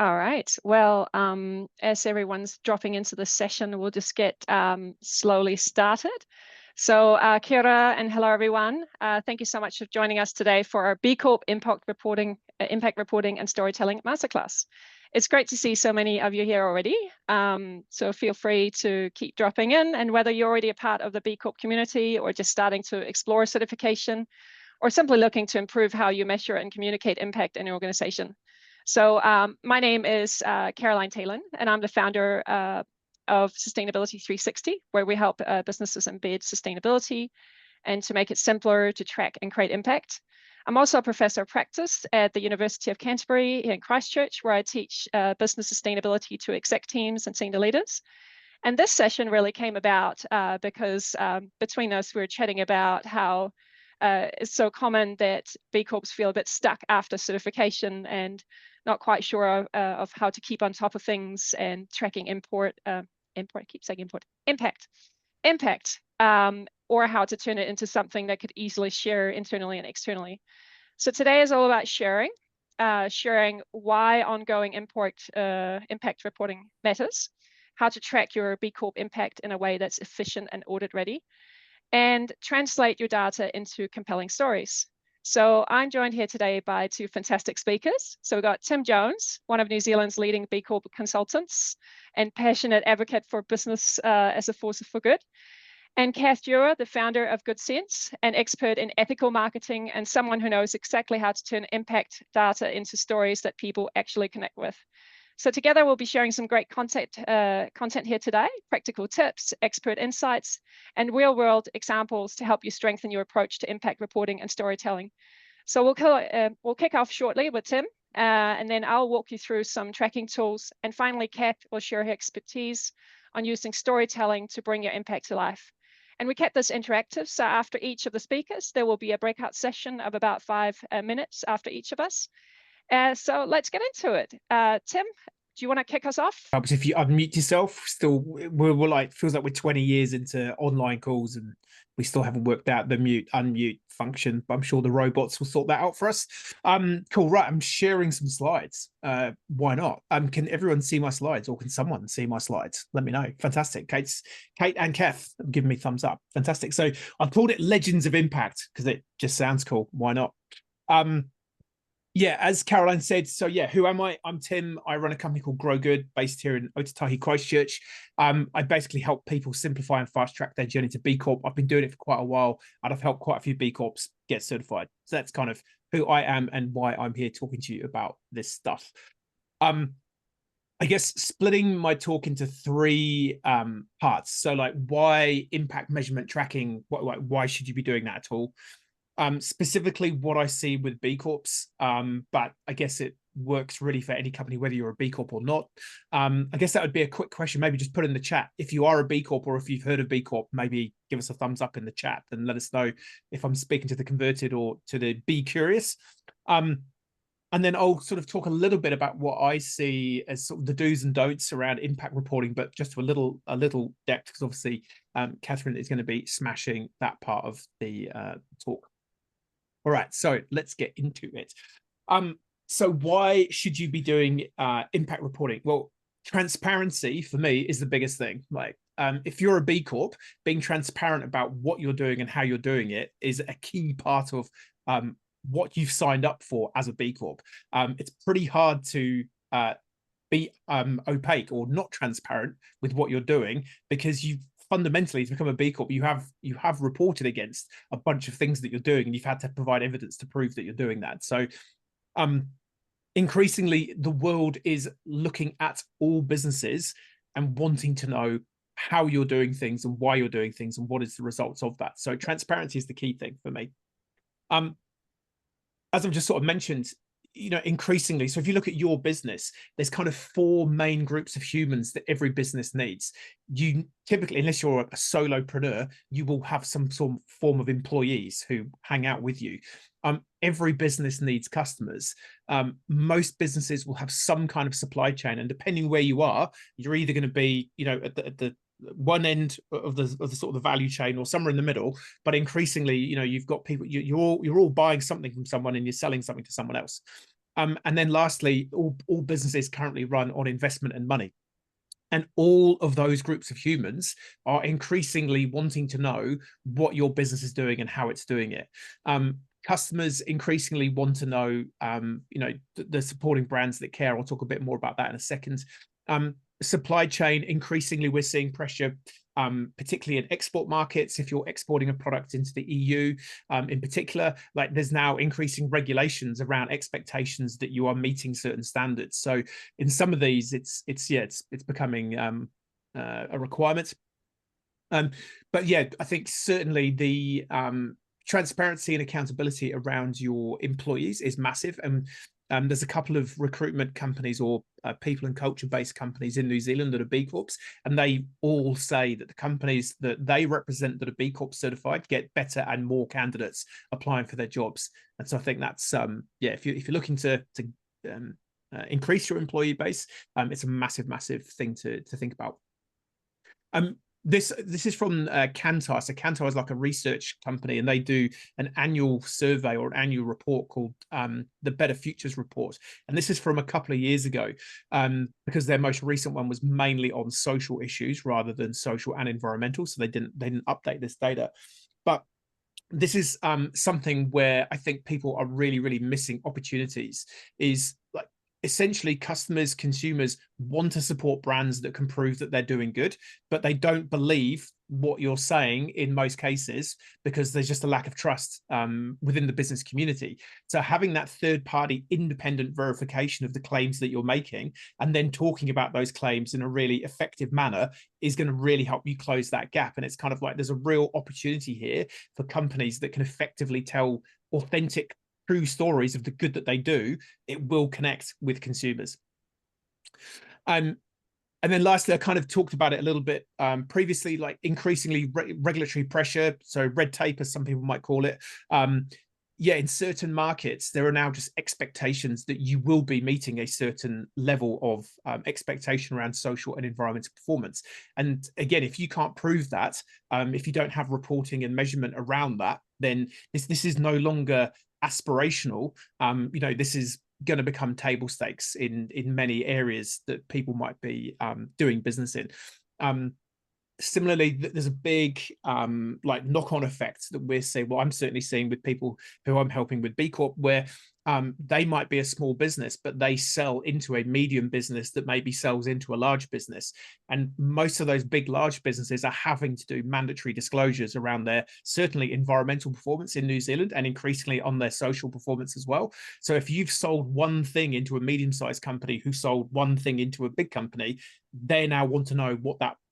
All right. Well, as everyone's dropping into the session, we'll just get slowly started. So, kia ora and hello, everyone. Thank you so much for joining us today for our B Corp Impact Reporting and Storytelling Masterclass. It's great to see so many of you here already. So feel free to keep dropping in, and whether you're already a part of the B Corp community or just starting to explore certification, or simply looking to improve how you measure and communicate impact in your organization. So my name is Caroline Thalund, and I'm the founder of Sustainability 360, where we help businesses embed sustainability and to make it simpler to track and create impact. I'm also a professor of practice at the University of Canterbury here in Christchurch, where I teach business sustainability to exec teams and senior leaders. And this session really came about because between us, we were chatting about how it's so common that B Corps feel a bit stuck after certification and not quite sure of how to keep on top of things and tracking impact, or how to turn it into something that could easily share internally and externally. So today is all about sharing why ongoing impact reporting matters, how to track your B Corp impact in a way that's efficient and audit ready, and translate your data into compelling stories. So I'm joined here today by two fantastic speakers. So we've got Tim Jones, one of New Zealand's leading B Corp consultants and passionate advocate for business as a force for good, and Kath Dewar, the founder of GoodSense, an expert in ethical marketing and someone who knows exactly how to turn impact data into stories that people actually connect with. So together we'll be sharing some great content here today, practical tips, expert insights, and real-world examples to help you strengthen your approach to impact reporting and storytelling. So we'll kick off shortly with Tim, and then I'll walk you through some tracking tools. And finally, Kath will share her expertise on using storytelling to bring your impact to life. And we kept this interactive, so after each of the speakers, there will be a breakout session of about 5 minutes after each of us. So let's get into it. Tim, do you want to kick us off? Perhaps if you unmute yourself, still we're like, feels like we're 20 years into online calls and we still haven't worked out the unmute function, but I'm sure the robots will sort that out for us. Cool, right, I'm sharing some slides. Why not? Can everyone see my slides, or can someone see my slides? Let me know. Fantastic. Kate and Kath have given me thumbs up. Fantastic. So I've called it Legends of Impact because it just sounds cool. Why not? Yeah, as Caroline said, so yeah, who am I? I'm Tim. I run a company called Grow Good based here in Otatahi, Christchurch. I basically help people simplify and fast track their journey to B Corp. I've been doing it for quite a while, and I've helped quite a few B Corps get certified. So that's kind of who I am and why I'm here talking to you about this stuff. I guess splitting my talk into 3 parts. So like, why impact measurement tracking? Why should you be doing that at all? Specifically what I see with B Corps, but I guess it works really for any company, whether you're a B Corp or not. I guess that would be a quick question. Maybe just put in the chat if you are a B Corp, or if you've heard of B Corp, maybe give us a thumbs up in the chat and let us know if I'm speaking to the converted or to the Be Curious. And then I'll sort of talk a little bit about what I see as sort of the do's and don'ts around impact reporting, but just to a little depth, because obviously Catherine is going to be smashing that part of the talk. All right, so let's get into it. So why should you be doing impact reporting? Well, transparency for me is the biggest thing. Like, if you're a B Corp, being transparent about what you're doing and how you're doing it is a key part of what you've signed up for as a B Corp. It's pretty hard to be opaque or not transparent with what you're doing, because you fundamentally, to become a B Corp, you have reported against a bunch of things that you're doing, and you've had to provide evidence to prove that you're doing that. So increasingly the world is looking at all businesses and wanting to know how you're doing things and why you're doing things and what is the results of that. So transparency is the key thing for me. As I've just sort of mentioned, increasingly, so if you look at your business, there's kind of 4 main groups of humans that every business needs. You typically, unless you're a solopreneur, you will have some sort of form of employees who hang out with you. Every business needs customers. Most businesses will have some kind of supply chain, and depending where you are, you're either going to be, at the one end of the sort of the value chain, or somewhere in the middle. But increasingly, you've got people, you're all buying something from someone and you're selling something to someone else. And then lastly, all businesses currently run on investment and money. And all of those groups of humans are increasingly wanting to know what your business is doing and how it's doing it. Customers increasingly want to know, the supporting brands that care. I'll talk a bit more about that in a second. Supply chain, increasingly we're seeing pressure, particularly in export markets. If you're exporting a product into the EU, in particular, like there's now increasing regulations around expectations that you are meeting certain standards. So in some of these, it's becoming a requirement. But yeah, I think certainly the transparency and accountability around your employees is massive. And there's a couple of recruitment companies or people and culture-based companies in New Zealand that are B Corps, and they all say that the companies that they represent that are B Corp certified get better and more candidates applying for their jobs. And so I think that's if you're looking to increase your employee base, it's a massive thing to think about. This is from Kantar. So Kantar is like a research company, and they do an annual survey or an annual report called the Better Futures Report. And this is from a couple of years ago, because their most recent one was mainly on social issues rather than social and environmental. So they didn't update this data. But this is something where I think people are really missing opportunities. Is like, essentially customers, consumers want to support brands that can prove that they're doing good, but they don't believe what you're saying in most cases because there's just a lack of trust within the business community. So having that third-party independent verification of the claims that you're making and then talking about those claims in a really effective manner is going to really help you close that gap. And it's kind of like there's a real opportunity here for companies that can effectively tell authentic, true stories of the good that they do. It will connect with consumers. And then lastly, I kind of talked about it a little bit previously, like increasingly regulatory pressure, so red tape, as some people might call it. In certain markets, there are now just expectations that you will be meeting a certain level of expectation around social and environmental performance. And again, if you can't prove that, if you don't have reporting and measurement around that, then this is no longer aspirational. This is going to become table stakes in many areas that people might be doing business in. Similarly, there's a big like knock-on effect that we're seeing. Well, I'm certainly seeing with people who I'm helping with B Corp, where they might be a small business, but they sell into a medium business that maybe sells into a large business. And most of those big, large businesses are having to do mandatory disclosures around their certainly environmental performance in New Zealand and increasingly on their social performance as well. So if you've sold one thing into a medium-sized company who sold one thing into a big company, they now want to know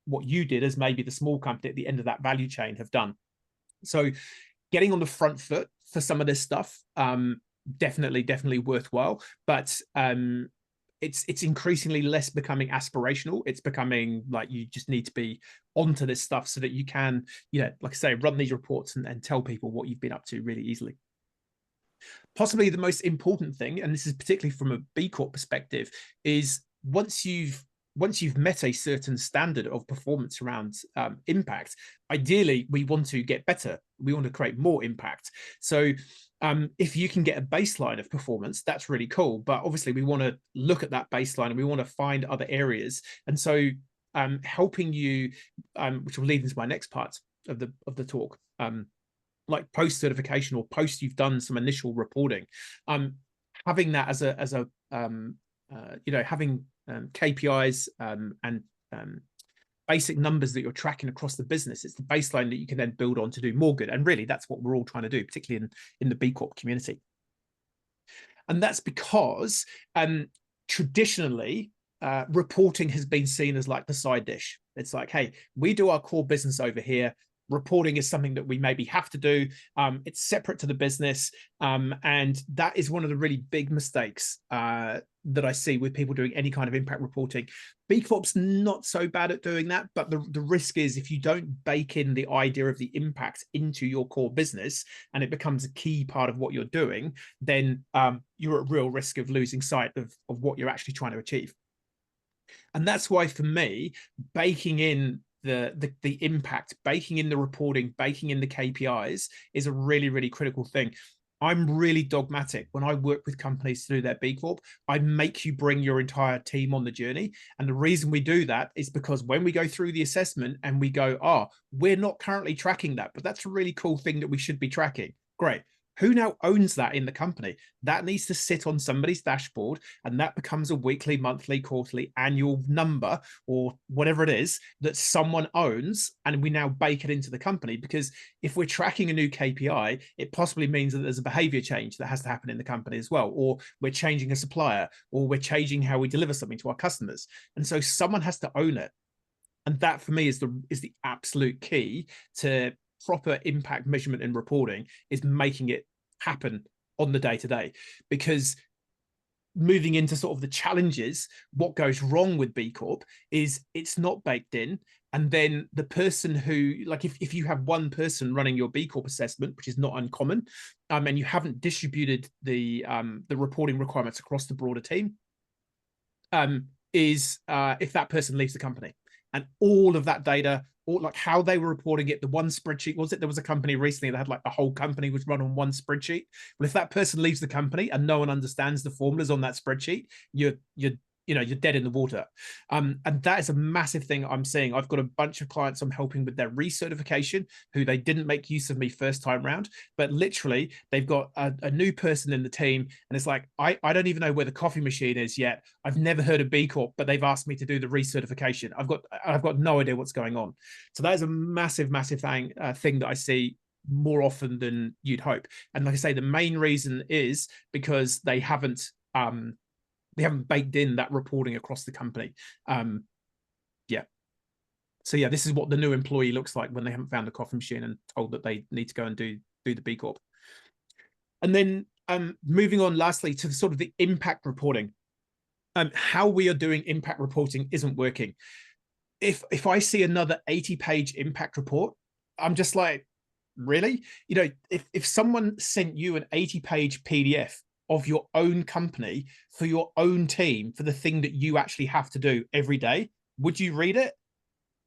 what you did as maybe the small company at the end of that value chain have done. So getting on the front foot for some of this stuff, definitely worthwhile, but it's increasingly less becoming aspirational. It's becoming like you just need to be onto this stuff so that you can, like I say, run these reports and tell people what you've been up to really easily. Possibly the most important thing, and this is particularly from a B Corp perspective, is once you've met a certain standard of performance around impact, ideally we want to get better. We want to create more impact. So if you can get a baseline of performance, that's really cool. But obviously we want to look at that baseline and we want to find other areas. And so helping you, which will lead into my next part of the talk, like post certification or post you've done some initial reporting, having that as a having KPIs and basic numbers that you're tracking across the business. It's the baseline that you can then build on to do more good. And really, that's what we're all trying to do, particularly in the B Corp community. And that's because traditionally, reporting has been seen as like the side dish. It's like, hey, we do our core business over here. Reporting is something that we maybe have to do. It's separate to the business. And that is one of the really big mistakes that I see with people doing any kind of impact reporting. B Corp's not so bad at doing that, but the risk is if you don't bake in the idea of the impact into your core business and it becomes a key part of what you're doing, then you're at real risk of losing sight of what you're actually trying to achieve. And that's why, for me, baking in the impact, baking in the reporting, baking in the KPIs is a really critical thing. I'm really dogmatic. When I work with companies to do their B Corp, I make you bring your entire team on the journey. And the reason we do that is because when we go through the assessment and we go, oh, we're not currently tracking that, but that's a really cool thing that we should be tracking. Great. Who now owns that in the company? That needs to sit on somebody's dashboard, and that becomes a weekly, monthly, quarterly, annual number, or whatever it is that someone owns, and we now bake it into the company. Because if we're tracking a new KPI, it possibly means that there's a behavior change that has to happen in the company as well, or we're changing a supplier, or we're changing how we deliver something to our customers. And so someone has to own it. And that for me is the absolute key to proper impact measurement and reporting, is making it happen on the day-to-day. Because moving into sort of the challenges, what goes wrong with B Corp is it's not baked in. And then the person who, like, if you have one person running your B Corp assessment, which is not uncommon, and you haven't distributed the reporting requirements across the broader team, if that person leaves the company, and all of that data, or like how they were reporting it, the one spreadsheet, was it? There was a company recently that had like the whole company was run on one spreadsheet. Well, if that person leaves the company and no one understands the formulas on that spreadsheet, you're dead in the water. And that is a massive thing I'm seeing. I've got a bunch of clients I'm helping with their recertification who they didn't make use of me first time round, but literally they've got a new person in the team, and it's like, I don't even know where the coffee machine is yet. I've never heard of B Corp, but they've asked me to do the recertification. I've got no idea what's going on. So that is a massive thing that I see more often than you'd hope. And like I say, the main reason is because they haven't baked in that reporting across the company. Yeah. So yeah, this is what the new employee looks like when they haven't found a coffee machine and told that they need to go and do the B Corp. And then moving on lastly to sort of the impact reporting. How we are doing impact reporting isn't working. If I see another 80-page impact report, I'm just like, really? If someone sent you an 80-page PDF of your own company for your own team, for the thing that you actually have to do every day, would you read it?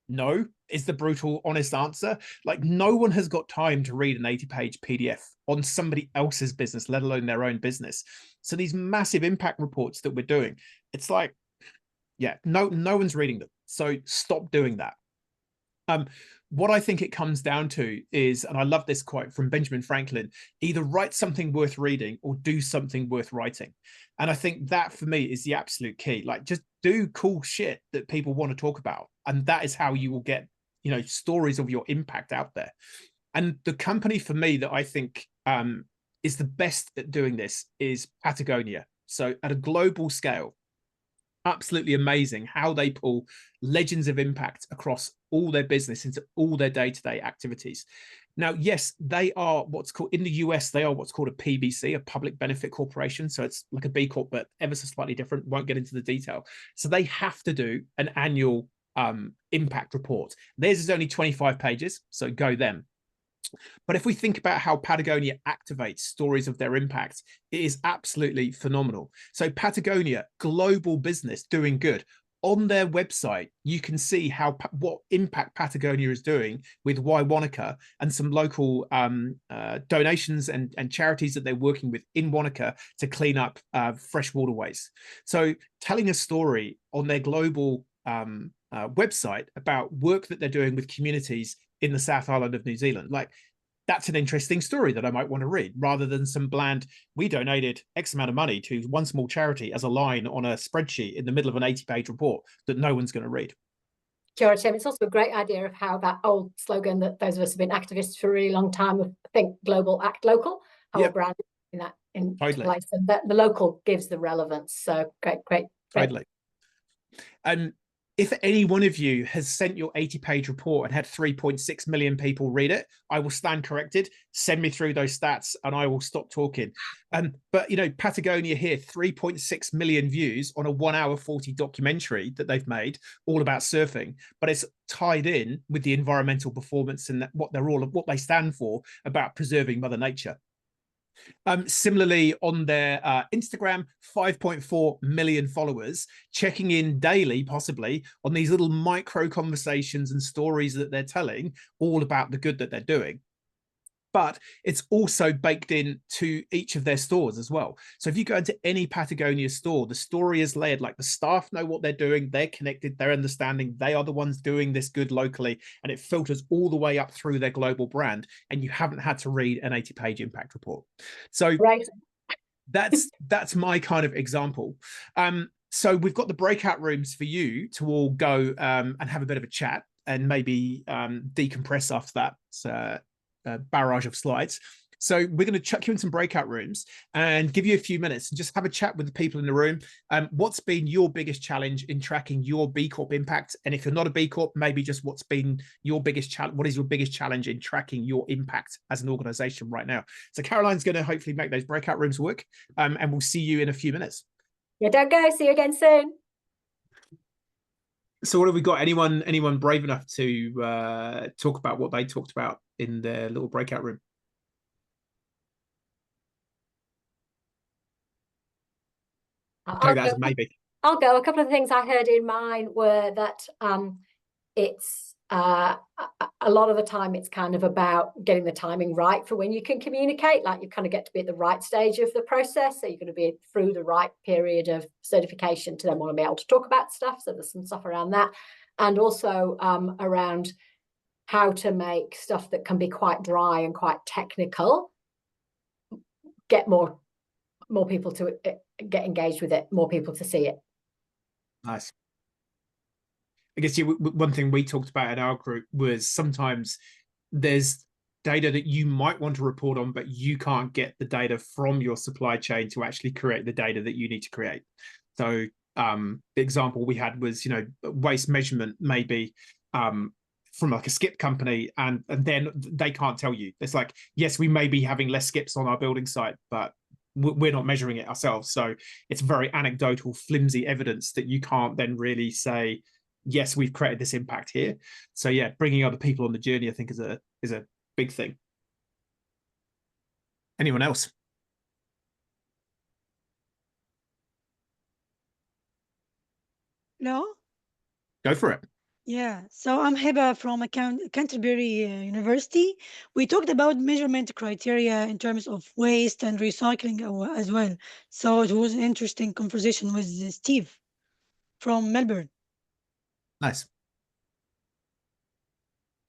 No, is the brutal, honest answer. Like, no one has got time to read an 80-page PDF on somebody else's business, let alone their own business. So these massive impact reports that we're doing, it's like, yeah, no one's reading them. So stop doing that. What I think it comes down to is, and I love this quote from Benjamin Franklin, either write something worth reading or do something worth writing. And I think that for me is the absolute key. Like, just do cool shit that people want to talk about. And that is how you will get, stories of your impact out there. And the company for me that I think is the best at doing this is Patagonia. So at a global scale, absolutely amazing how they pull legends of impact across all their business into all their day-to-day activities. Now, yes, they are what's called, in the US, they are what's called a PBC, a public benefit corporation. So it's like a B Corp, but ever so slightly different. Won't get into the detail. So they have to do an annual impact report. Theirs is only 25 pages, so go them. But if we think about how Patagonia activates stories of their impact, it is absolutely phenomenal. So Patagonia, global business, doing good. On their website, you can see what impact Patagonia is doing with Why Wanaka and some local donations and charities that they're working with in Wanaka to clean up fresh waterways. So telling a story on their global website about work that they're doing with communities in the South Island of New Zealand, like, that's an interesting story that I might want to read, rather than some bland, we donated X amount of money to one small charity as a line on a spreadsheet in the middle of an 80-page report that no one's going to read. Sure, Tim. It's also a great idea of how that old slogan that those of us who've been activists for a really long time of think global, act local, how Yep. a brand in that in Totally. place, and that the local gives the relevance. So great. Totally. And if any one of you has sent your 80-page report and had 3.6 million people read it, I will stand corrected. Send me through those stats and I will stop talking. But, Patagonia here, 3.6 million views on a 1 hour 40 documentary that they've made all about surfing, but it's tied in with the environmental performance and what they stand for about preserving Mother Nature. Similarly, on their Instagram, 5.4 million followers, checking in daily, possibly, on these little micro conversations and stories that they're telling, all about the good that they're doing. but it's also baked in to each of their stores as well. So if you go into any Patagonia store, the story is layered, like the staff know what they're doing, they're connected, they're understanding, they are the ones doing this good locally, and it filters all the way up through their global brand, and you haven't had to read an 80-page impact report. So Right. that's my kind of example. So we've got the breakout rooms for you to all go and have a bit of a chat and maybe decompress after that barrage of slides. So we're going to chuck you in some breakout rooms and give you a few minutes and just have a chat with the people in the room. What's been your biggest challenge in tracking your B Corp impact? And if you're not a B Corp, maybe just what's been your biggest challenge? What is your biggest challenge in tracking your impact as an organization right now? So Caroline's going to hopefully make those breakout rooms work, and we'll see you in a few minutes. Yeah, don't go. See you again soon. So what have we got? Anyone brave enough to talk about what they talked about in their little breakout room? Take that as a maybe. I'll go. A couple of things I heard in mine were that it's a lot of the time it's kind of about getting the timing right for when you can communicate. Like you kind of get to be at the right stage of the process, so you're going to be through the right period of certification to then want to be able to talk about stuff. So there's some stuff around that, and also around how to make stuff that can be quite dry and quite technical get more people to get engaged with it, more people to see it. Nice. I guess one thing we talked about in our group was sometimes there's data that you might want to report on, but you can't get the data from your supply chain to actually create the data that you need to create. So the example we had was, waste measurement maybe from like a skip company, and then they can't tell you. It's like, yes, we may be having less skips on our building site, but we're not measuring it ourselves. So it's very anecdotal, flimsy evidence that you can't then really say, yes, we've created this impact here. So yeah, bringing other people on the journey, I think, is a big thing. Anyone else? No? Go for it. Yeah, so I'm Hiba from Canterbury University. We talked about measurement criteria in terms of waste and recycling as well. So it was an interesting conversation with Steve from Melbourne. Nice.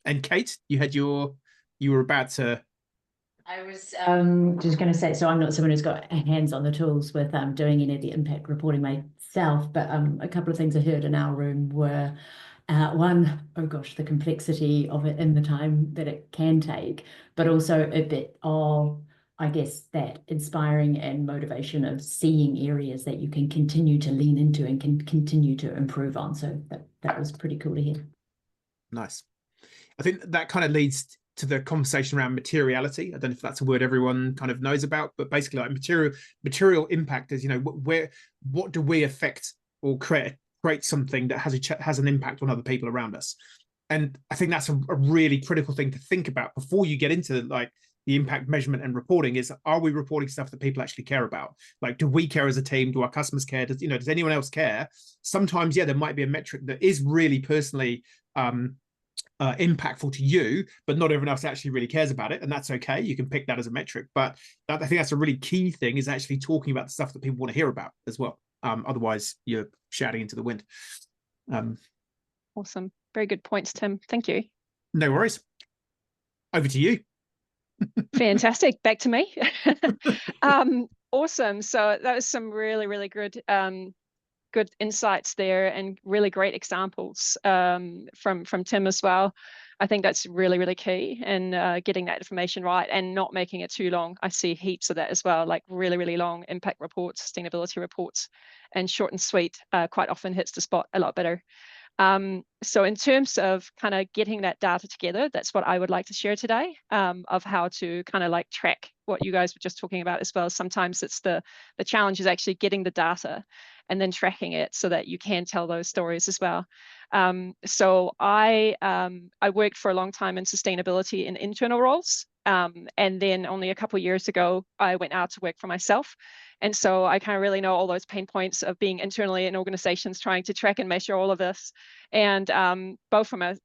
And Kate, you were about to. I was just going to say, so I'm not someone who's got hands on the tools with doing any of the impact reporting myself, but a couple of things I heard in our room were one, oh gosh, the complexity of it and the time that it can take, but also a bit of, I guess, that inspiring and motivation of seeing areas that you can continue to lean into and can continue to improve on. So that was pretty cool to hear. Nice. I think that kind of leads to the conversation around materiality. I don't know if that's a word everyone kind of knows about, but basically like material impact is, what do we affect or create something that has an impact on other people around us. And I think that's a really critical thing to think about before you get into like the impact measurement and reporting is, are we reporting stuff that people actually care about? Like, do we care as a team? Do our customers care? Does anyone else care? Sometimes, yeah, there might be a metric that is really personally impactful to you, but not everyone else actually really cares about it, and that's okay. You can pick that as a metric, but I think that's a really key thing, is actually talking about the stuff that people want to hear about as well. Otherwise, you're shouting into the wind. Awesome. Very good points, Tim. Thank you. No worries. Over to you. Fantastic. Back to me. Awesome. So that was some really, really good good insights there, and really great examples from Tim as well. I think that's really, really key in getting that information right and not making it too long. I see heaps of that as well, like really, really long impact reports, sustainability reports, and short and sweet quite often hits the spot a lot better. So in terms of kind of getting that data together, that's what I would like to share today, of how to kind of like track what you guys were just talking about as well. Sometimes it's the challenge is actually getting the data and then tracking it so that you can tell those stories as well. So I worked for a long time in sustainability in internal roles. And then only a couple of years ago, I went out to work for myself. And so I kind of really know all those pain points of being internally in organizations, trying to track and measure all of this. And both from a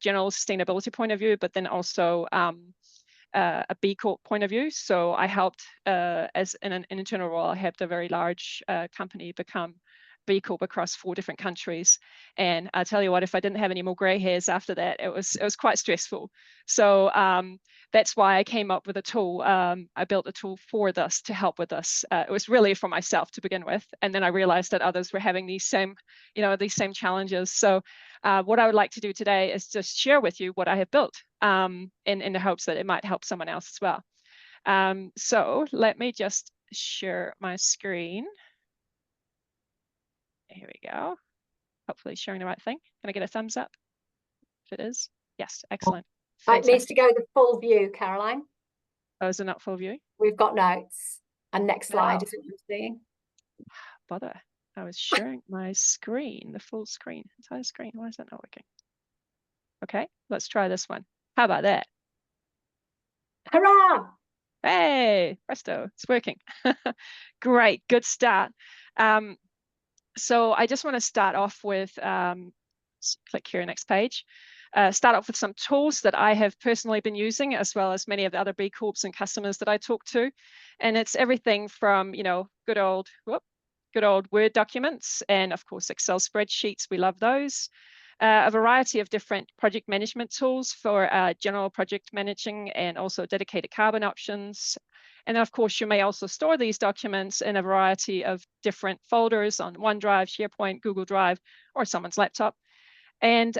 general sustainability point of view, but then also a B Corp point of view. So I helped, as in an internal role, I helped a very large company become B Corp across 4 different countries. And I tell you what, if I didn't have any more gray hairs after that, it was quite stressful. So that's why I came up with a tool. I built a tool for this to help with this. It was really for myself to begin with, and then I realized that others were having these same challenges. So what I would like to do today is just share with you what I have built, in the hopes that it might help someone else as well. So let me just share my screen. Here we go. Hopefully sharing the right thing. Can I get a thumbs up? If it is, yes, excellent. It needs to go the full view, Caroline. Oh, is it not full view? We've got notes. And next slide Oh. is what I'm seeing. Bother. I was sharing my screen, the full screen, entire screen. Why is that not working? Okay, let's try this one. How about that? Hurrah! Hey, presto, it's working. Great, good start. So I just want to start off with, click here, next page. Start off with some tools that I have personally been using, as well as many of the other B Corps and customers that I talk to. And it's everything from, good old Word documents, and of course, Excel spreadsheets. We love those. A variety of different project management tools for general project managing, and also dedicated carbon options. And then, of course, you may also store these documents in a variety of different folders on OneDrive, SharePoint, Google Drive, or someone's laptop. And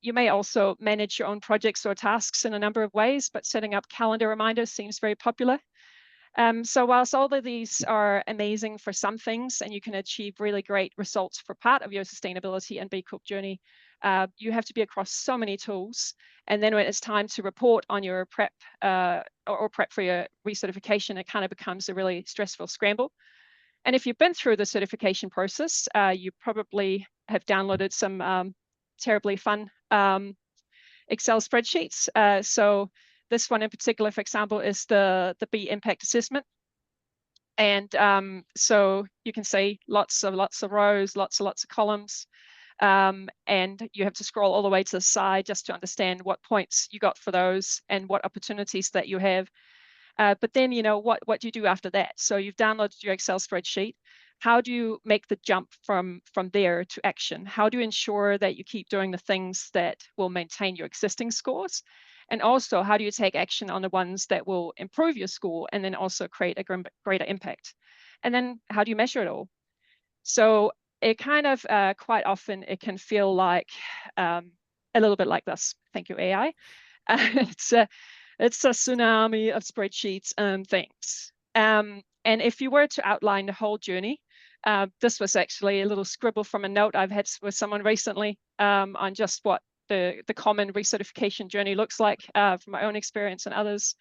you may also manage your own projects or tasks in a number of ways, but setting up calendar reminders seems very popular. So whilst all of these are amazing for some things, and you can achieve really great results for part of your sustainability and B Corp journey, you have to be across so many tools. And then when it's time to report on your prep or prep for your recertification, it kind of becomes a really stressful scramble. And if you've been through the certification process, you probably have downloaded some terribly fun Excel spreadsheets. So this one in particular, for example, is the B impact assessment. And so you can see lots of rows, lots of columns. And you have to scroll all the way to the side just to understand what points you got for those and what opportunities that you have. But then, what do you do after that? So you've downloaded your Excel spreadsheet. How do you make the jump from there to action? How do you ensure that you keep doing the things that will maintain your existing scores? And also, how do you take action on the ones that will improve your score and then also create a greater impact? And then how do you measure it all? So it kind of quite often it can feel like a little bit like this. Thank you, AI. It's a tsunami of spreadsheets and things. And if you were to outline the whole journey, this was actually a little scribble from a note I've had with someone recently on just what the common recertification journey looks like from my own experience and others.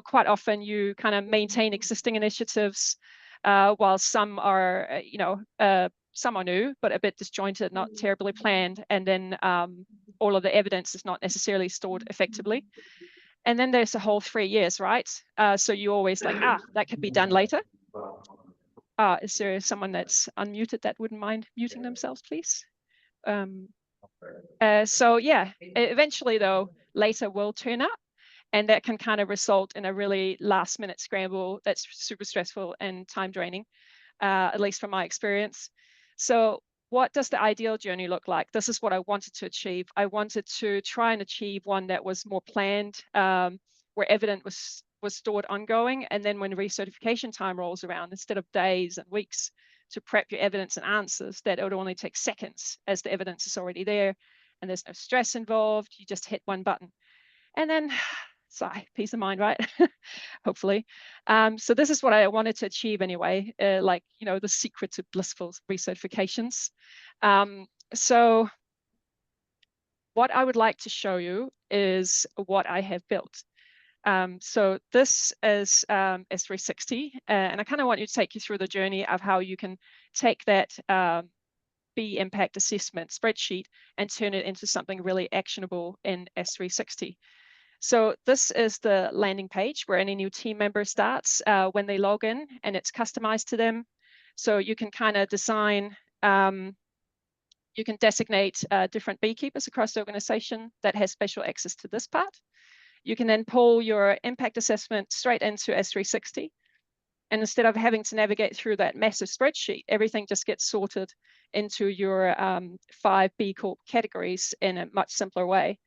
Quite often you kind of maintain existing initiatives while some are, some are new, but a bit disjointed, not terribly planned. And then all of the evidence is not necessarily stored effectively. And then there's the whole 3 years, right? So you always like, that could be done later. Is there someone that's unmuted that wouldn't mind muting themselves, please? So yeah, eventually though, later will turn up, and that can kind of result in a really last minute scramble that's super stressful and time draining, at least from my experience. So what does the ideal journey look like? This is what I wanted to achieve. I wanted to try and achieve one that was more planned, where evidence was stored ongoing. And then when recertification time rolls around, instead of days and weeks to prep your evidence and answers, that it would only take seconds as the evidence is already there and there's no stress involved. You just hit one button. And then, sigh, peace of mind, right? Hopefully. So this is what I wanted to achieve anyway, the secret to blissful recertifications. So what I would like to show you is what I have built. So this is S360, and I kind of want you to take you through the journey of how you can take that B impact assessment spreadsheet and turn it into something really actionable in S360. So this is the landing page where any new team member starts when they log in, and it's customized to them. So you can kind of design, you can designate different beekeepers across the organization that has special access to this part. You can then pull your impact assessment straight into S360. And instead of having to navigate through that massive spreadsheet, everything just gets sorted into your 5 B Corp categories in a much simpler way.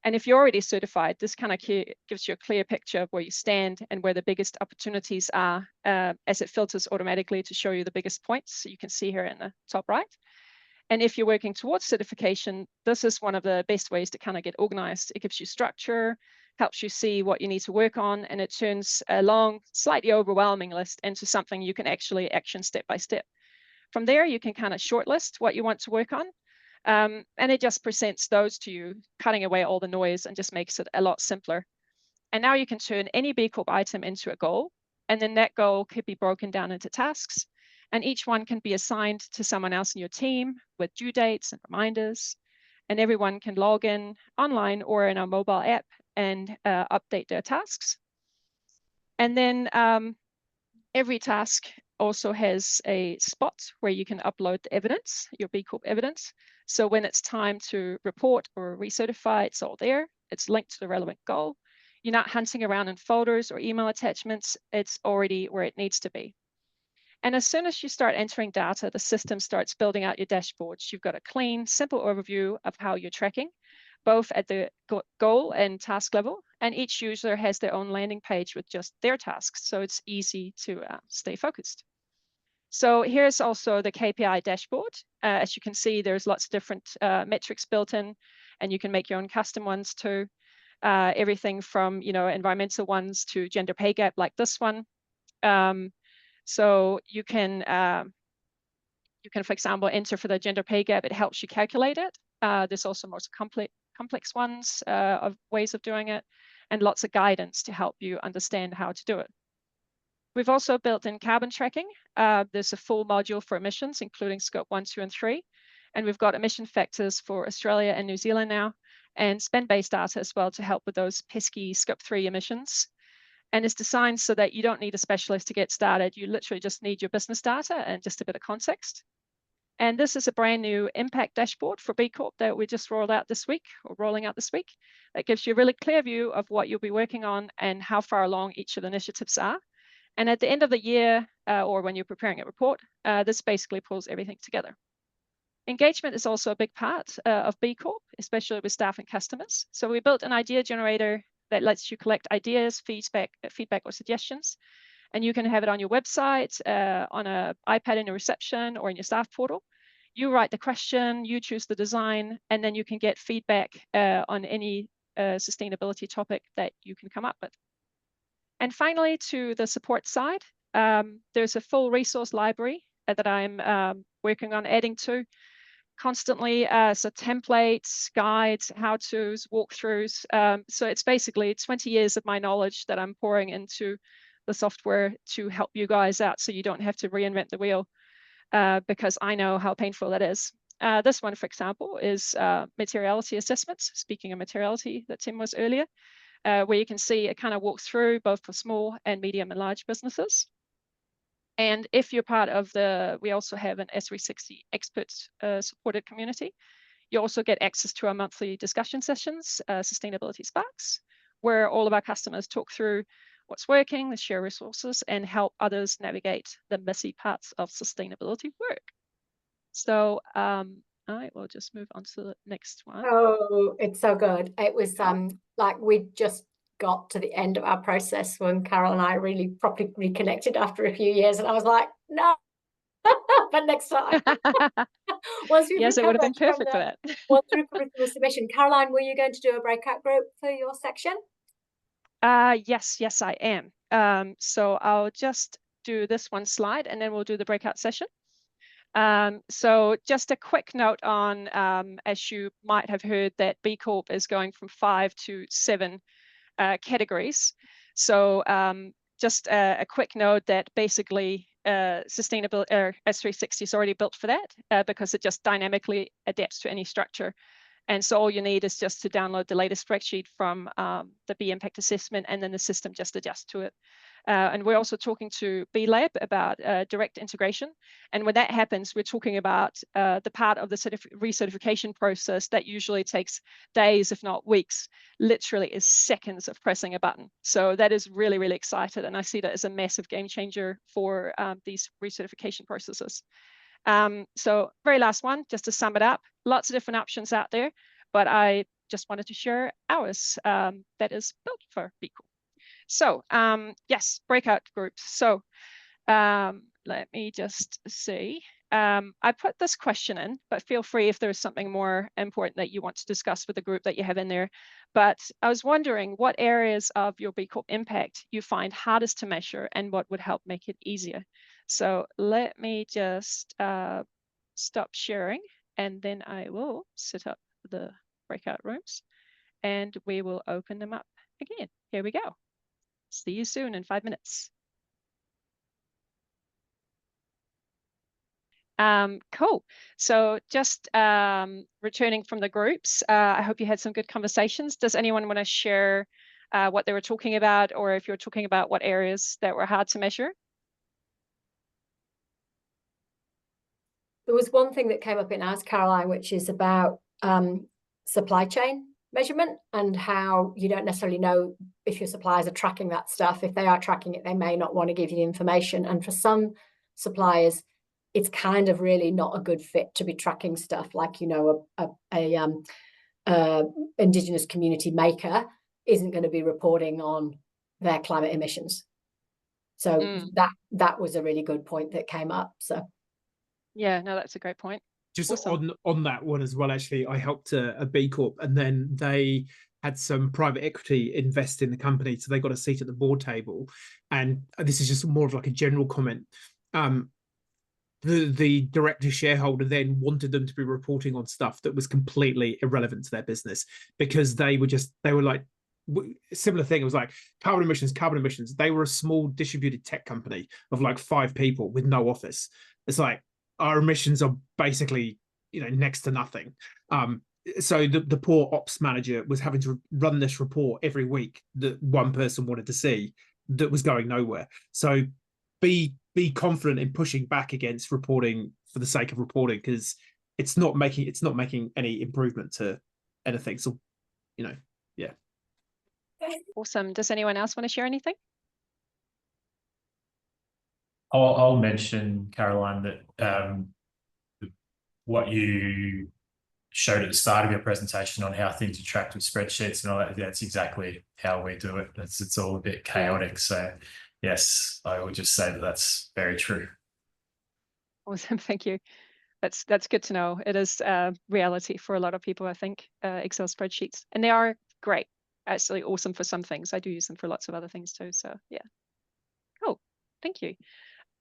And if you're already certified, this kind of gives you a clear picture of where you stand and where the biggest opportunities are, as it filters automatically to show you the biggest points. So you can see here in the top right. And if you're working towards certification, this is one of the best ways to kind of get organized. It gives you structure, helps you see what you need to work on, and it turns a long, slightly overwhelming list into something you can actually action step by step. From there, you can kind of shortlist what you want to work on, and it just presents those to you, cutting away all the noise and just makes it a lot simpler. And now you can turn any B Corp item into a goal, and then that goal could be broken down into tasks, and each one can be assigned to someone else in your team with due dates and reminders, and everyone can log in online or in our mobile app and update their tasks. And then every task also has a spot where you can upload the evidence, your B Corp evidence. So when it's time to report or recertify, it's all there. It's linked to the relevant goal. You're not hunting around in folders or email attachments. It's already where it needs to be. And as soon as you start entering data, the system starts building out your dashboards. You've got a clean, simple overview of how you're tracking, both at the goal and task level. And each user has their own landing page with just their tasks. So it's easy to stay focused. So here's also the KPI dashboard. As you can see, there's lots of different metrics built in, and you can make your own custom ones too. Everything from, environmental ones to gender pay gap like this one. So you can, for example, enter for the gender pay gap. It helps you calculate it. There's also more complex ones of ways of doing it, and lots of guidance to help you understand how to do it. We've also built in carbon tracking. There's a full module for emissions, including scope 1, 2, and 3. And we've got emission factors for Australia and New Zealand now, and spend-based data as well to help with those pesky scope 3 emissions. And it's designed so that you don't need a specialist to get started. You literally just need your business data and just a bit of context. And this is a brand new impact dashboard for B Corp that we just rolling out this week. That gives you a really clear view of what you'll be working on and how far along each of the initiatives are. And at the end of the year, or when you're preparing a report, this basically pulls everything together. Engagement is also a big part of B Corp, especially with staff and customers. So we built an idea generator that lets you collect ideas, feedback or suggestions. And you can have it on your website, on an iPad in your reception, or in your staff portal. You write the question, you choose the design, and then you can get feedback on any sustainability topic that you can come up with. And finally, to the support side, there's a full resource library that I'm working on adding to constantly. So templates, guides, how-tos, walkthroughs. So it's basically 20 years of my knowledge that I'm pouring into the software to help you guys out so you don't have to reinvent the wheel, because I know how painful that is. This one, for example, is materiality assessments. Speaking of materiality that Tim was earlier, where you can see it kind of walks through both for small and medium and large businesses. And if you're part of we also have an S360 expert supported community. You also get access to our monthly discussion sessions, Sustainability Sparks, where all of our customers talk through what's working, they share resources, and help others navigate the messy parts of sustainability work. So I will just move on to the next one. Oh, it's so good. It was like we just got to the end of our process when Carol and I really properly reconnected after a few years, and I was like, no, but next time. Yes, it would have been perfect for that. Once we've recovered from the submission. Caroline, were you going to do a breakout group for your section? Yes, I am. So I'll just do this one slide and then we'll do the breakout session. So just a quick note on, as you might have heard, that B Corp is going from 5 to 7 categories. So just a quick note that basically sustainability S360 is already built for that, because it just dynamically adapts to any structure. And so all you need is just to download the latest spreadsheet from the B Impact Assessment, and then the system just adjusts to it. And we're also talking to B Lab about direct integration. And when that happens, we're talking about the part of the recertification process that usually takes days, if not weeks, literally is seconds of pressing a button. So that is really, really exciting. And I see that as a massive game changer for these recertification processes. So very last one, just to sum it up, lots of different options out there, but I just wanted to share ours that is built for B Corp. So yes, breakout groups. So let me just see. I put this question in, but feel free if there's something more important that you want to discuss with the group that you have in there. But I was wondering what areas of your B Corp impact you find hardest to measure and what would help make it easier. So let me just stop sharing, and then I will set up the breakout rooms and we will open them up again. Here we go. See you soon in 5 minutes. Cool. So just returning from the groups, I hope you had some good conversations. Does anyone want to share what they were talking about, or if you're talking about what areas that were hard to measure? There was one thing that came up in ours, Caroline, which is about supply chain measurement and how you don't necessarily know if your suppliers are tracking that stuff. If they are tracking it, they may not want to give you the information. And for some suppliers, it's kind of really not a good fit to be tracking stuff like, you know, a Indigenous community maker isn't going to be reporting on their climate emissions. So that was a really good point that came up. So yeah, no, that's a great point. Just awesome. on that one as well, actually, I helped a B Corp, and then they had some private equity invest in the company, so they got a seat at the board table. And this is just more of like a general comment. The director shareholder then wanted them to be reporting on stuff that was completely irrelevant to their business, because they were like, similar thing. It was like carbon emissions. They were a small distributed tech company of like 5 people with no office. It's like, our emissions are basically, you know, next to nothing. So the poor ops manager was having to run this report every week that one person wanted to see, that was going nowhere. So be confident in pushing back against reporting for the sake of reporting, because it's not making any improvement to anything. So, you know, yeah. Awesome. Does anyone else want to share anything? I'll mention, Caroline, that what you showed at the start of your presentation on how things are tracked with spreadsheets and all that, that's exactly how we do it. It's all a bit chaotic. So yes, I would just say that that's very true. Awesome. Thank you. That's good to know. It is reality for a lot of people, I think, Excel spreadsheets, and they are great. Actually awesome for some things. I do use them for lots of other things too. So yeah. Cool. Thank you.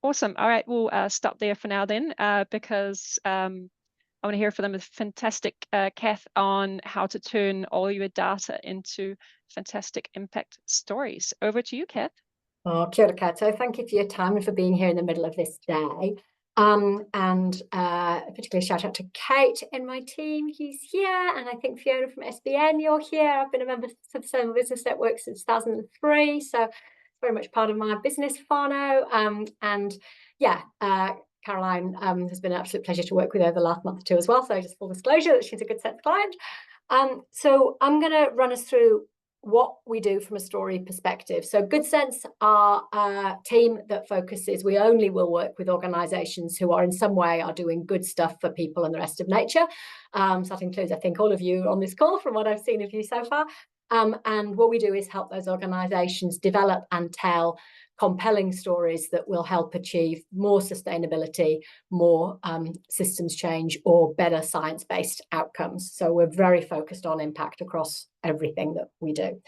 Awesome. All right, we'll stop there for now then, because I want to hear from them. Fantastic, Kath, on how to turn all your data into fantastic impact stories. Over to you, Kath. Oh, kia ora koutou. Thank you for your time and for being here in the middle of this day. And particularly shout out to Kate in my team, who's here, and I think Fiona from SBN, you're here. I've been a member of the Sustainable Business Network since 2003, so very much part of my business whānau. And yeah, Caroline has been an absolute pleasure to work with over the last month or two as well. So just full disclosure that she's a GoodSense client. So I'm going to run us through what we do from a story perspective. So GoodSense are a team that focuses, we only will work with organisations who are in some way are doing good stuff for people and the rest of nature. So that includes, I think, all of you on this call from what I've seen of you so far. And what we do is help those organisations develop and tell compelling stories that will help achieve more sustainability, more systems change, or better science-based outcomes. So we're very focused on impact across everything that we do.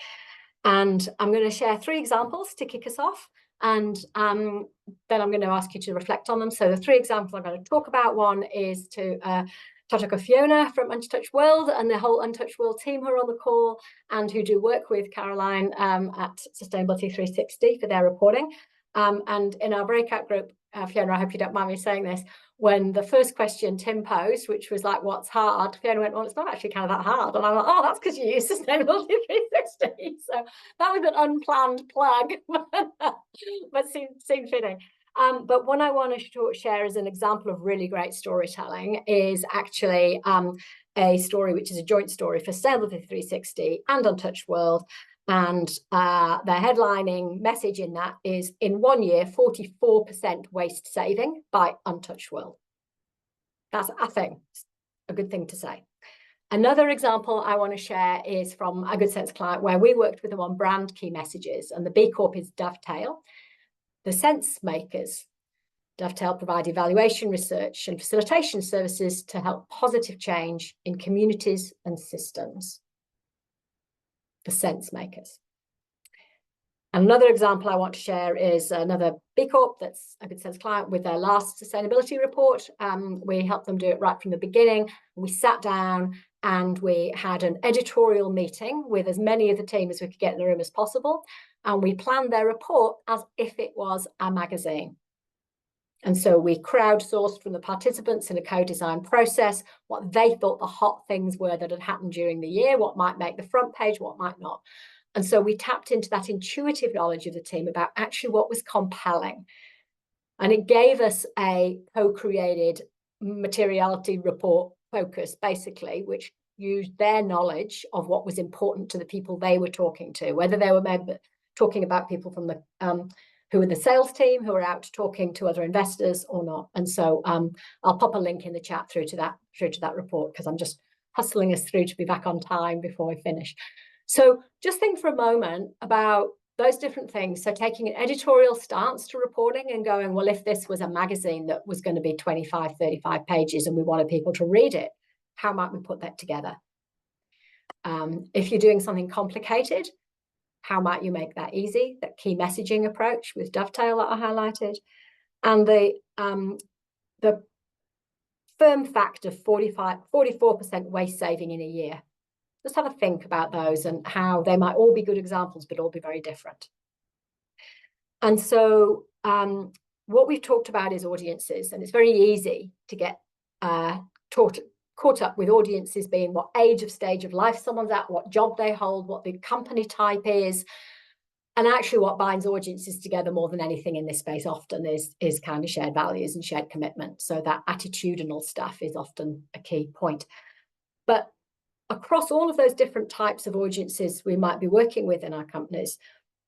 And I'm going to share 3 examples to kick us off. And then I'm going to ask you to reflect on them. So the 3 examples I'm going to talk about, one is to Tautoko Fiona from Untouched World and the whole Untouched World team who are on the call and who do work with Caroline at Sustainability 360 for their reporting. And in our breakout group, Fiona, I hope you don't mind me saying this, when the first question Tim posed, which was like, what's hard? Fiona went, well, it's not actually kind of that hard. And I'm like, oh, that's because you use Sustainability 360. So that was an unplanned plug, but seemed fitting. But what I want to share as an example of really great storytelling is actually a story which is a joint story for Sustainability 360 and Untouched World. And the headlining message in that is, in 1 year, 44% waste saving by Untouched World. That's, I think, a good thing to say. Another example I want to share is from a GoodSense client where we worked with them on brand key messages, and the B Corp is Dovetail. The sense makers. Dovetail provide evaluation, research, and facilitation services to help positive change in communities and systems. The sense makers. Another example I want to share is another B Corp that's a GoodSense client with their last sustainability report. We helped them do it right from the beginning. We sat down and we had an editorial meeting with as many of the team as we could get in the room as possible. And we planned their report as if it was a magazine. And so we crowdsourced from the participants in a co-design process what they thought the hot things were that had happened during the year, what might make the front page, what might not. And so we tapped into that intuitive knowledge of the team about actually what was compelling. And it gave us a co-created materiality report focus, basically, which used their knowledge of what was important to the people they were talking to, whether they were talking about people from the who were the sales team, who were out talking to other investors or not. And so I'll pop a link in the chat through to that report, because I'm just hustling us through to be back on time before we finish. So just think for a moment about those different things. So taking an editorial stance to reporting and going, well, if this was a magazine that was going to be 25, 35 pages and we wanted people to read it, how might we put that together? If you're doing something complicated, how might you make that easy? That key messaging approach with Dovetail that I highlighted. And the firm fact of 44% waste saving in a year. Just have a think about those and how they might all be good examples, but all be very different. And so what we've talked about is audiences, and it's very easy to get caught up with audiences being what age of stage of life someone's at, what job they hold, what the company type is. And actually what binds audiences together more than anything in this space often is kind of shared values and shared commitment. So that attitudinal stuff is often a key point. But across all of those different types of audiences we might be working with in our companies,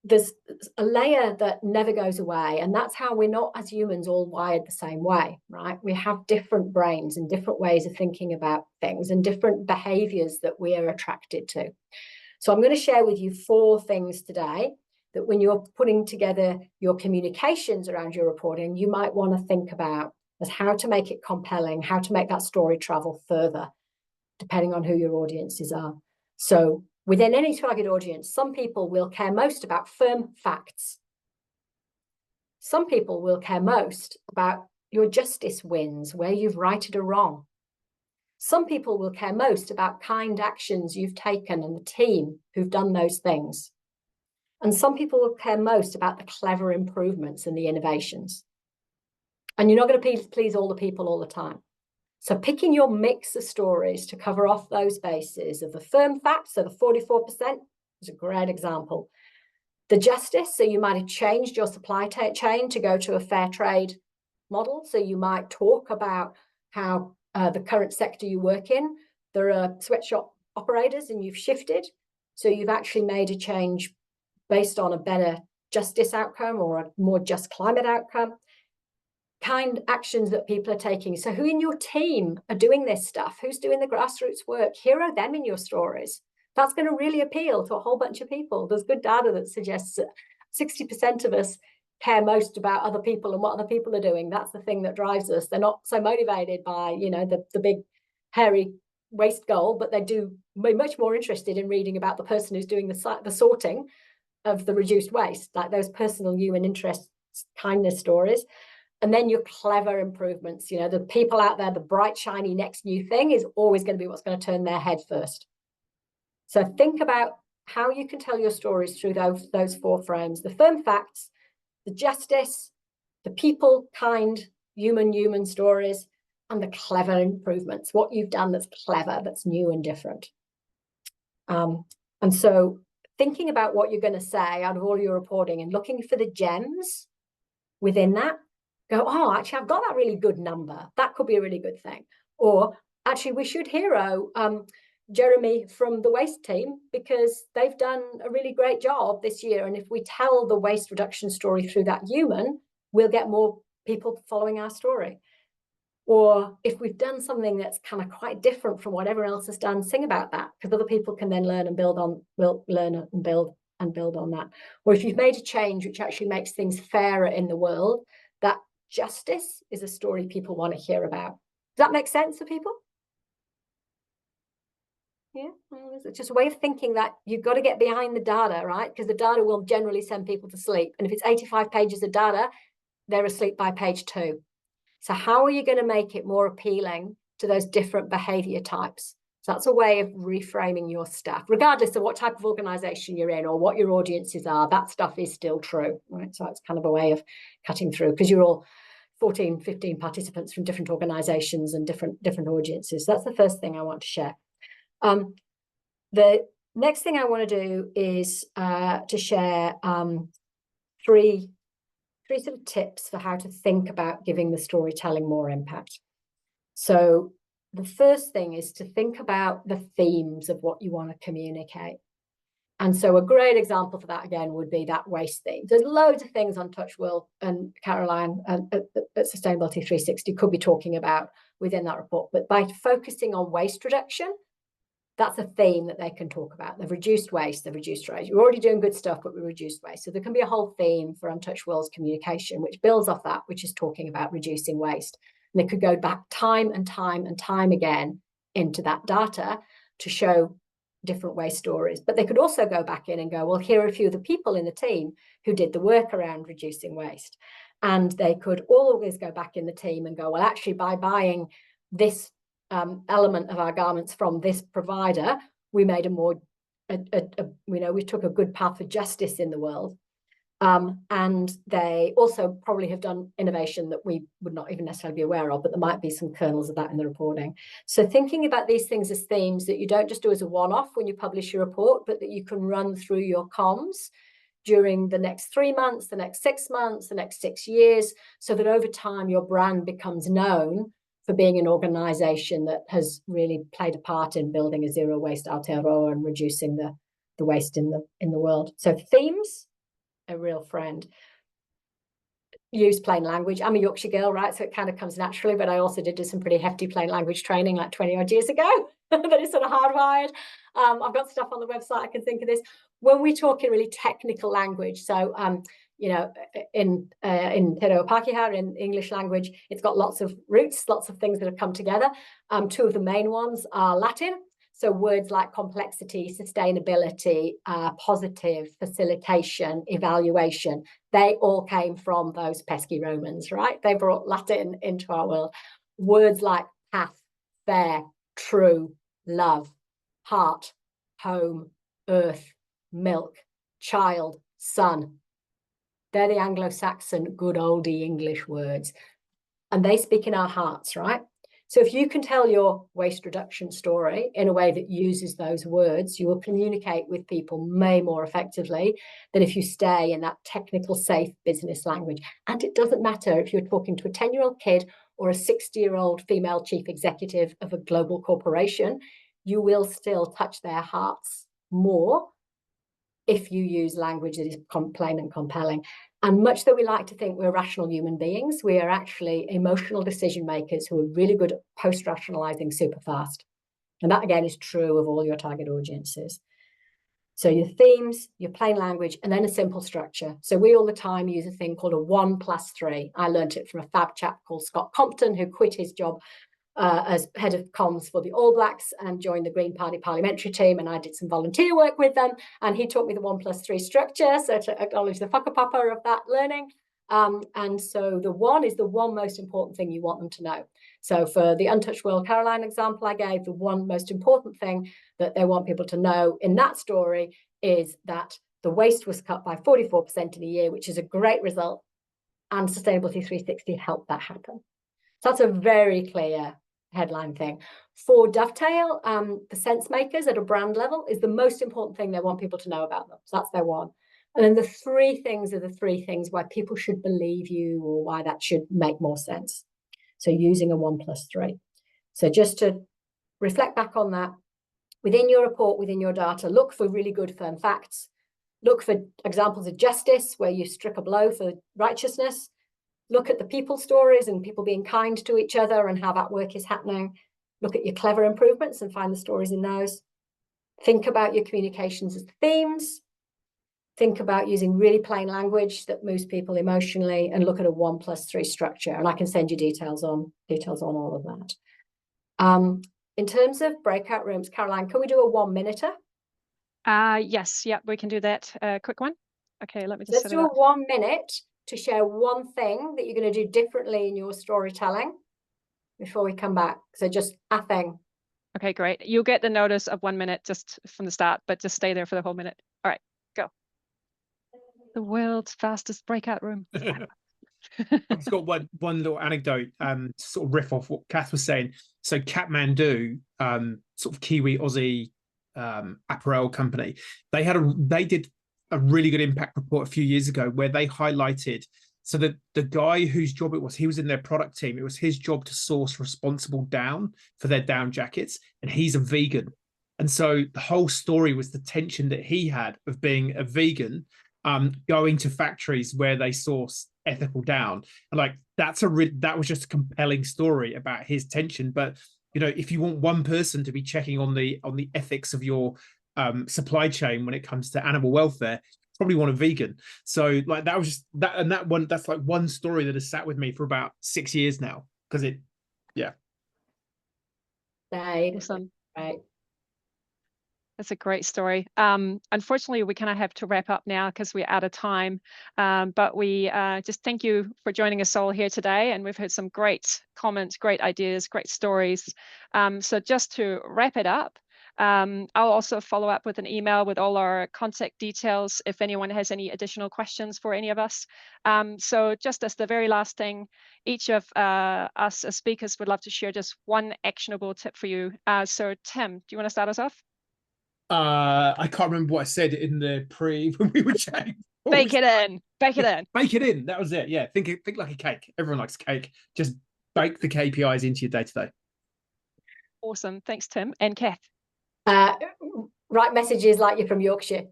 there's a layer that never goes away, and that's how we're not, as humans, all wired the same way, right? We have different brains and different ways of thinking about things and different behaviors that we are attracted to. So I'm going to share with you 4 things today that when you're putting together your communications around your reporting, you might want to think about as how to make it compelling, how to make that story travel further, depending on who your audiences are. So within any target audience, some people will care most about firm facts. Some people will care most about your justice wins, where you've righted a wrong. Some people will care most about kind actions you've taken and the team who've done those things. And some people will care most about the clever improvements and the innovations. And you're not going to please all the people all the time. So picking your mix of stories to cover off those bases of the firm facts, so the 44% is a great example. The justice, so you might have changed your supply chain to go to a fair trade model. So you might talk about how the current sector you work in, there are sweatshop operators and you've shifted. So you've actually made a change based on a better justice outcome or a more just climate outcome. Kind actions that people are taking. So who in your team are doing this stuff? Who's doing the grassroots work? Hero them in your stories. That's going to really appeal to a whole bunch of people. There's good data that suggests that 60% of us care most about other people and what other people are doing. That's the thing that drives us. They're not so motivated by, you know, the big hairy waste goal, but they do be much more interested in reading about the person who's doing the sorting of the reduced waste, like those personal human interest kindness stories. And then your clever improvements, you know, the people out there, the bright, shiny next new thing is always going to be what's going to turn their head first. So think about how you can tell your stories through those 4 frames: the firm facts, the justice, the people, kind, human stories, and the clever improvements, what you've done that's clever, that's new and different. And so thinking about what you're going to say out of all your reporting and looking for the gems within that, go, oh, actually, I've got that really good number. That could be a really good thing. Or actually, we should hero Jeremy from the waste team, because they've done a really great job this year. And if we tell the waste reduction story through that human, we'll get more people following our story. Or if we've done something that's kind of quite different from what everyone else has done, sing about that, because other people can then learn and build on, will learn and build on that. Or if you've made a change which actually makes things fairer in the world, that justice is a story people want to hear about. Does that make sense for people? Yeah, well, it's just a way of thinking that you've got to get behind the data, right? Because the data will generally send people to sleep. And if it's 85 pages of data, they're asleep by page 2. So how are you going to make it more appealing to those different behavior types? So that's a way of reframing your stuff, regardless of what type of organization you're in or what your audiences are. That stuff is still true, right? So it's kind of a way of cutting through, because you're all 14, 15 participants from different organizations and different audiences. So that's the first thing I want to share. The next thing I want to do is to share three sort of tips for how to think about giving the storytelling more impact. So the first thing is to think about the themes of what you want to communicate. And so a great example for that, again, would be that waste theme. There's loads of things on Touch Will and Caroline at Sustainability 360 could be talking about within that report. But by focusing on waste reduction, that's a theme that they can talk about. They've reduced waste, they've reduced waste. We're already doing good stuff, but we reduced waste. So there can be a whole theme for Untouched Will's communication, which builds off that, which is talking about reducing waste. And they could go back time and time and time again into that data to show different waste stories. But they could also go back in and go, well, here are a few of the people in the team who did the work around reducing waste. And they could always go back in the team and go, well, actually, by buying this element of our garments from this provider, we made a more, we took a good path for justice in the world. And they also probably have done innovation that we would not even necessarily be aware of, but there might be some kernels of that in the reporting. So thinking about these things as themes that you don't just do as a one-off when you publish your report, but that you can run through your comms during the next 3 months, the next 6 months, the next 6 years, so that over time your brand becomes known for being an organization that has really played a part in building a zero waste Aotearoa and reducing the waste in the world. So themes, a real friend. Use plain language. I'm a Yorkshire girl, right? So it kind of comes naturally, but I also did do some pretty hefty plain language training like 20 odd years ago. That is sort of hardwired. I've got stuff on the website. I can think of this. When we talk in really technical language, so in Te Reo Pākehā, in English language, it's got lots of roots, lots of things that have come together. 2 of the main ones are Latin. So words like complexity, sustainability, positive, facilitation, evaluation, they all came from those pesky Romans, right? They brought Latin into our world. Words like path, fair, true, love, heart, home, earth, milk, child, son. They're the Anglo-Saxon good oldie English words. And they speak in our hearts, right? So if you can tell your waste reduction story in a way that uses those words, you will communicate with people way more effectively than if you stay in that technical, safe business language. And it doesn't matter if you're talking to a 10-year-old kid or a 60-year-old female chief executive of a global corporation, you will still touch their hearts more if you use language that is plain and compelling. And much that we like to think we're rational human beings, we are actually emotional decision makers who are really good at post-rationalizing super fast. And that, again, is true of all your target audiences. So your themes, your plain language, and then a simple structure. So we all the time use a thing called a 1+3. I learned it from a fab chap called Scott Compton, who quit his job as head of comms for the All Blacks and joined the Green Party parliamentary team, and I did some volunteer work with them, and he taught me the 1+3 structure, so to acknowledge the whakapapa of that learning. And so the 1 is the one most important thing you want them to know. So for the Untouched Will Caroline example I gave, the one most important thing that they want people to know in that story is that the waste was cut by 44% in a year, which is a great result. and Sustainability 360 help that happen. So that's a very clear headline thing. For Dovetail, the sense makers at a brand level is the most important thing they want people to know about them. So that's their one. And then the three things are the three things why people should believe you or why that should make more sense. So using a 1+3. So just to reflect back on that, within your report, within your data, look for really good firm facts. Look for examples of justice where you struck a blow for righteousness. Look at the people stories and people being kind to each other and how that work is happening. Look at your clever improvements and find the stories in those. Think about your communications as themes. Think about using really plain language that moves people emotionally, and look at a 1+3 structure. And I can send you details on all of that. In terms of breakout rooms, Caroline, can we do a 1 minuter? Yes, yeah, we can do that. Quick one. Okay, let me just Let's set do it a up. 1 minute to share one thing that you're going to do differently in your storytelling before we come back. So just a thing. Okay, great. You'll get the notice of 1 minute just from the start, but just stay there for the whole minute. All right, go. The world's fastest breakout room. I've just got one little anecdote to sort of riff off what Kath was saying. So Kathmandu, sort of Kiwi Aussie apparel company, they did a really good impact report a few years ago where they highlighted, so that the guy whose job it was, he was in their product team, it was his job to source responsible down for their down jackets, and he's a vegan. And so the whole story was the tension that he had of being a vegan, going to factories where they source ethical down. And like that was just a compelling story about his tension. But you know, if you want one person to be checking on the ethics of your supply chain when it comes to animal welfare, you probably want a vegan. So like that was just that, and that one, that's like one story that has sat with me for about 6 years now, because it, yeah. Awesome. Right. That's a great story. Unfortunately, we kind of have to wrap up now because we're out of time. But we just thank you for joining us all here today. And we've heard some great comments, great ideas, great stories. So just to wrap it up, I'll also follow up with an email with all our contact details if anyone has any additional questions for any of us. So just as the very last thing, each of us as speakers would love to share just one actionable tip for you. So Tim, do you want to start us off? I can't remember what I said in the when we were chatting. Bake it in. Bake it in. Bake it in. That was it. Yeah. Think like a cake. Everyone likes cake. Just bake the KPIs into your day-to-day. Awesome. Thanks, Tim. And Kath. Write messages like you're from Yorkshire.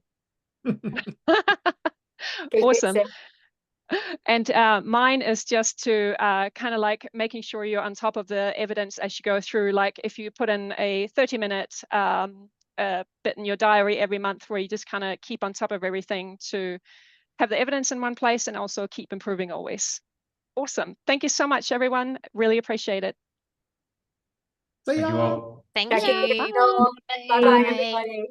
Awesome. And mine is just to kind of like making sure you're on top of the evidence as you go through. Like if you put in a 30-minute bit in your diary every month where you just kind of keep on top of everything to have the evidence in one place and also keep improving always. Awesome. Thank you so much, everyone. Really appreciate it. See Thank you ya. all. Thank Bye. you. Bye-bye, everybody.